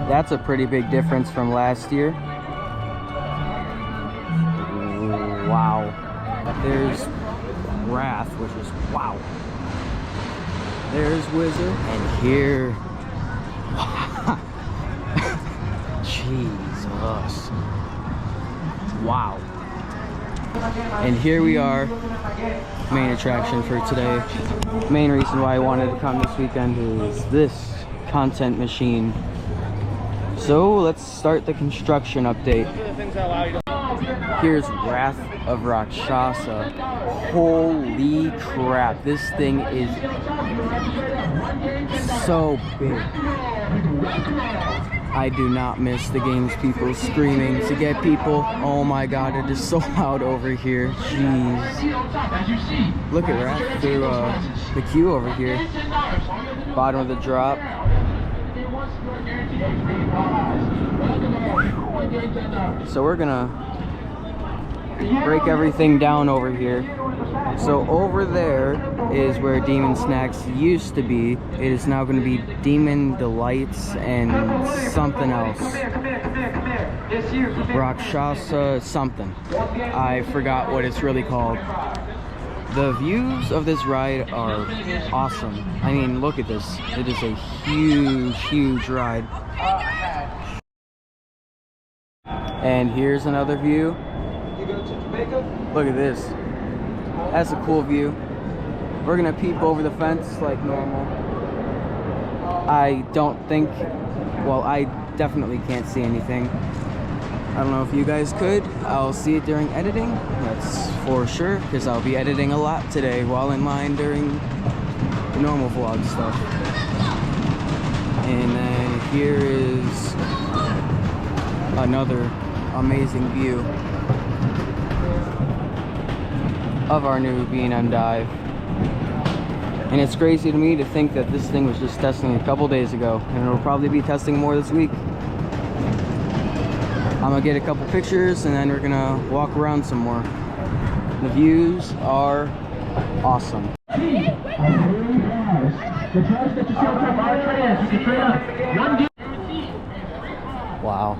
That's a pretty big difference from last year. Wow. There's Wrath, which is wow. There's Wizard, and here, Jesus, wow. And here we are, main attraction for today. Main reason why I wanted to come this weekend is this content machine. So let's start the construction update. Here's Wrath of Rakshasa. Holy crap, this thing is so big. I do not miss the games people screaming to get people. Oh my god, it is so loud over here. Jeez. Look at Wrath through the queue over here. Bottom of the drop. So we're gonna break everything down over here. So over there is where Demon Snacks used to be. It is now going to be Demon Delights and something else. Rakshasa something. I forgot what it's really called. The views of this ride are awesome. I mean, look at this. It is a huge, huge ride. And here's another view. Look at this. That's a cool view. We're gonna peep over the fence like normal. I don't think, well, I definitely can't see anything. I don't know if you guys could. I'll see it during editing. That's for sure, because I'll be editing a lot today while in line during the normal vlog stuff. And then here is another amazing view of our new B&M dive. And it's crazy to me to think that this thing was just testing a couple days ago, and it'll probably be testing more this week. I'm gonna get a couple pictures and then we're gonna walk around some more. The views are awesome. Wow.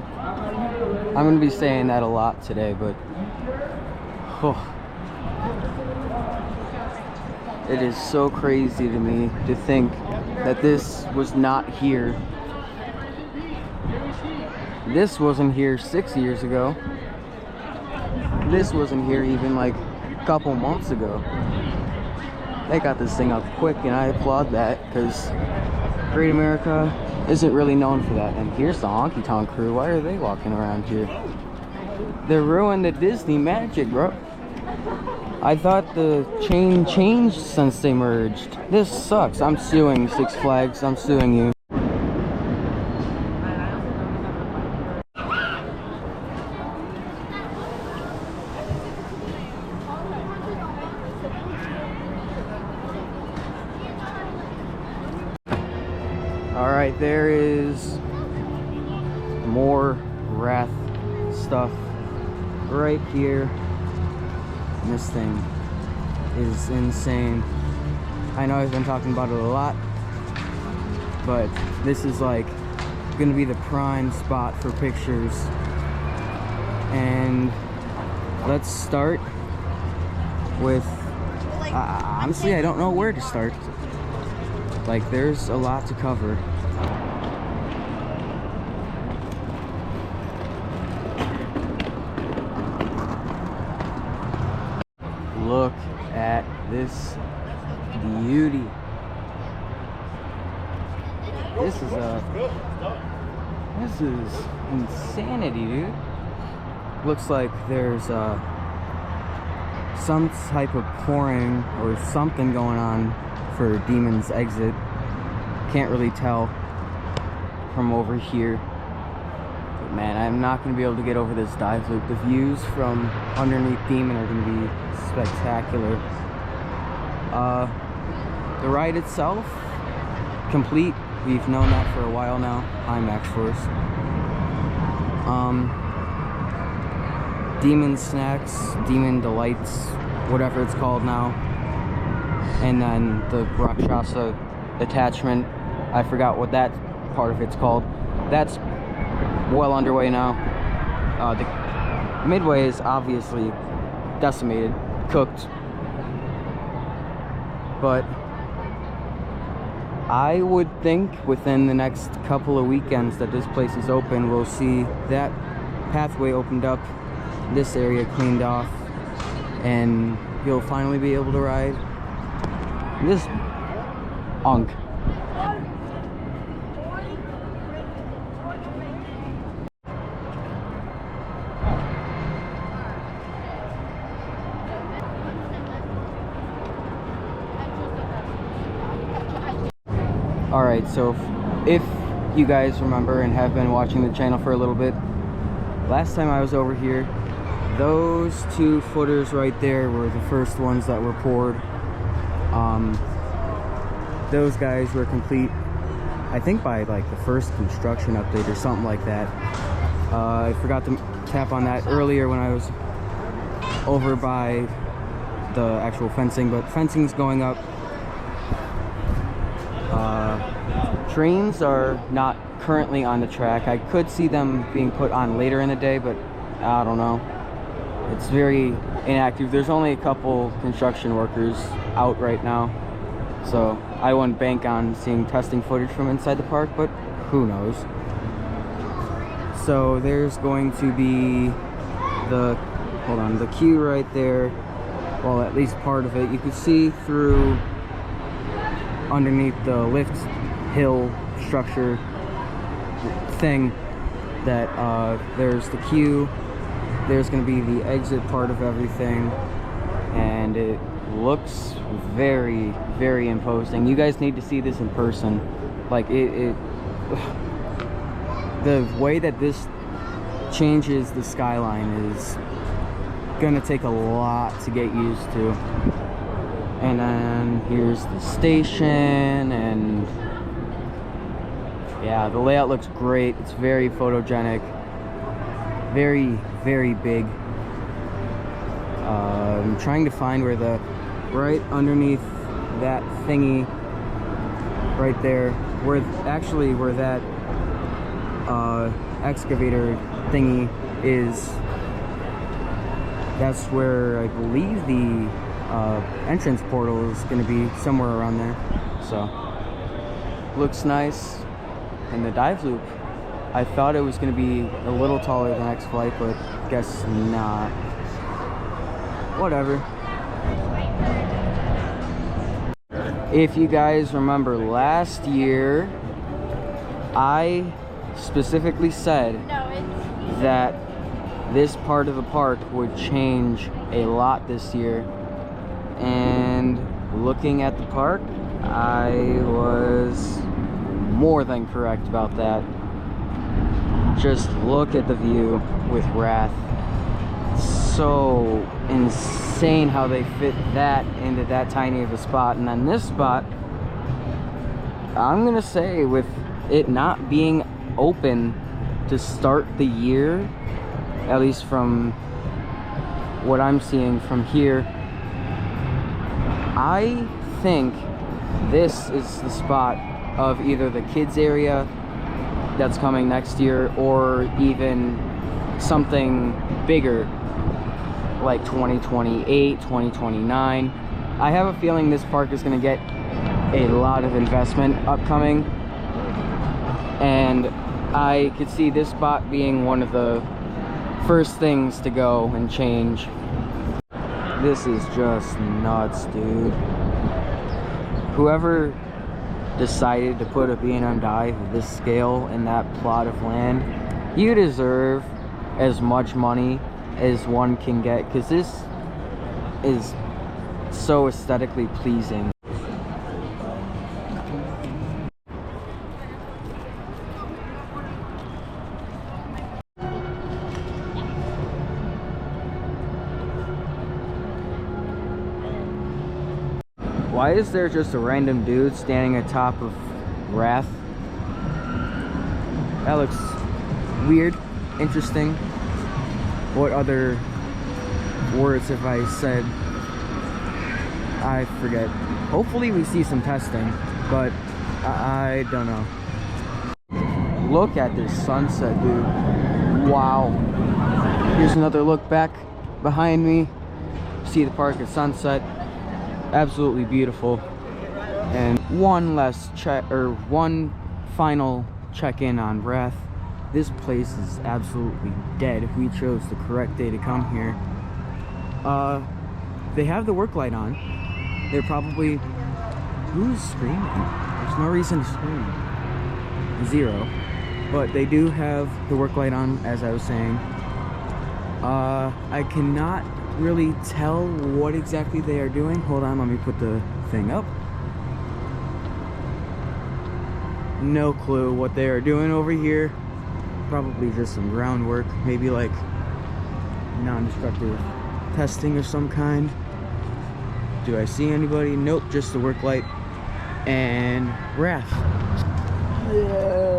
I'm gonna be saying that a lot today, but it is so crazy to me to think that this was not here. This wasn't here 6 years ago. This wasn't here even like a couple months ago. They got this thing up quick, and I applaud that, because Great America isn't really known for that. And here's the Honky Tonk crew. Why are they walking around here? They ruined the Disney magic, bro. I thought the chain changed since they merged. This sucks. I'm suing Six Flags. I'm suing you. Alright, there is more Wrath stuff right here. And this thing is insane. I know I've been talking about it a lot, but this is like gonna be the prime spot for pictures. And let's start with, honestly, I don't know where to start. Like, there's a lot to cover. Look at this beauty. This is insanity, dude. Looks like there's some type of pouring or something going on for Demon's Exit. Can't really tell from over here. But man, I'm not going to be able to get over this dive loop. The views from underneath Demon are going to be spectacular. The ride itself, complete. We've known that for a while now. IMAX Force. Demon Snacks, Demon Delights, whatever it's called now. And then the Rakshasa attachment, I forgot what that part of it's called. That's well underway now. The midway is obviously decimated, cooked, but I would think within the next couple of weekends that this place is open, we'll see that pathway opened up, this area cleaned off, and you'll finally be able to ride this unk. Alright, so if you guys remember and have been watching the channel for a little bit, last time I was over here, those 2 footers right there were the first ones that were poured. Those guys were complete, I think, by like the first construction update or something like that. I forgot to tap on that earlier when I was over by the actual fencing, but fencing's going up. Trains are not currently on the track. I could see them being put on later in the day, but I don't know. It's very inactive. There's only a couple construction workers out right now, so I wouldn't bank on seeing testing footage from inside the park, but who knows. So there's going to be the, hold on, the queue right there. Well, at least part of it. You can see through underneath the lift hill structure thing that there's the queue. There's going to be the exit part of everything, and it looks very, very imposing. You guys need to see this in person. Like the way that this changes the skyline is gonna take a lot to get used to. And then here's the station, and yeah, the layout looks great. It's very photogenic, very, very big. I'm trying to find where the, right underneath that thingy right there, where actually where that excavator thingy is, that's where I believe the entrance portal is going to be, somewhere around there. So looks nice. And the dive loop, I thought it was going to be a little taller than X Flight, but guess not. Whatever. If you guys remember last year, I specifically said that this part of the park would change a lot this year, and looking at the park, I was more than correct about that. Just look at the view with Wrath. So insane how they fit that into that tiny of a spot. And then this spot, I'm gonna say, with it not being open to start the year, at least from what I'm seeing from here, I think this is the spot of either the kids area that's coming next year, or even something bigger like 2028, 2029. I have a feeling this park is going to get a lot of investment upcoming, and I could see this spot being one of the first things to go and change. This is just nuts, dude. Whoever decided to put a B&M dive of this scale in that plot of land, you deserve as much money as one can get, because this is so aesthetically pleasing. Why is there just a random dude standing atop of Wrath? That looks weird, interesting. What other words have I said? I forget. Hopefully we see some testing, but I don't know. look at this sunset, dude. Wow. Here's another look back behind me. See the park at sunset. Absolutely beautiful. And one final check-in on Wrath. This place is absolutely dead. If we chose the correct day to come here. They have the work light on. They're probably... Who's screaming? There's no reason to scream. Zero. But they do have the work light on, as I was saying. I cannot really tell what exactly they are doing. Hold on, let me put the thing up. No clue what they are doing over here. Probably just some groundwork, maybe like non-destructive testing of some kind. Do I see anybody? Nope, just the work light and Wrath. Yeah.